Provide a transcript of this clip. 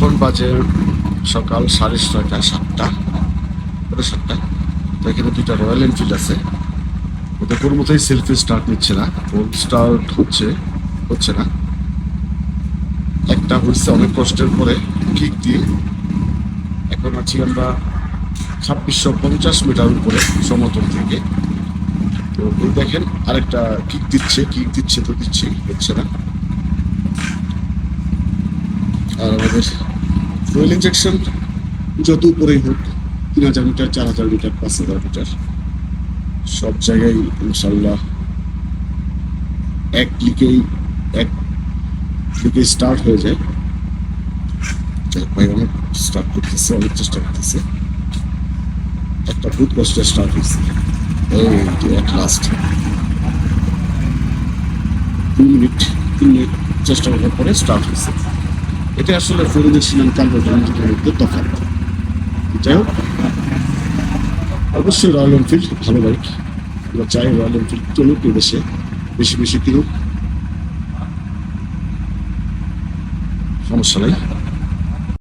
এখন বাজে সকাল 6:30 7টা, 7টা। তো এখানে দুইটা রয়্যাল এনফিল্ড আছে, ওদের কোনো মতোই সেলফি স্টার্ট নিচ্ছে না, স্টার্ট হচ্ছে না। একটা হচ্ছে অনেক কষ্টের পরে কিক দিয়ে। এখন আছি আমরা 2650 মিটার উপরে সমতল থেকে। তো ওই দেখেন আরেকটা কিক দিচ্ছে তো হচ্ছে না। আর আমাদের ফুয়েল ইনজেকশন যত উপরেই হোক, 3000 মিটার, 4000 মিটার, 5000 মিটার, সব জায়গায় ইনশাল্লাহ এক ক্লিকে স্টার্ট হয়ে যায়। ভাই অনেক স্টার্ট করতেছে, অনেক চেষ্টা করতেছে। একটা বহুত কষ্টে স্টার্ট হয়েছে, এই এক লাস্ট 2 মিনিট 3 মিনিট চেষ্টা করার পরে স্টার্ট হয়েছে। এটা আসলে ফুয়েল ইনজেকশন এন্ড কার্বোরেটর ইঞ্জিনের মধ্যে তফাৎ। যাই হোক, অবশ্যই রয়্যাল এনফিল্ড ভালো বাইক, আমরা চাই রয়্যাল এনফিল্ড চলুক দেশে, বেশি বেশি কিনুক, সমস্যা নাই।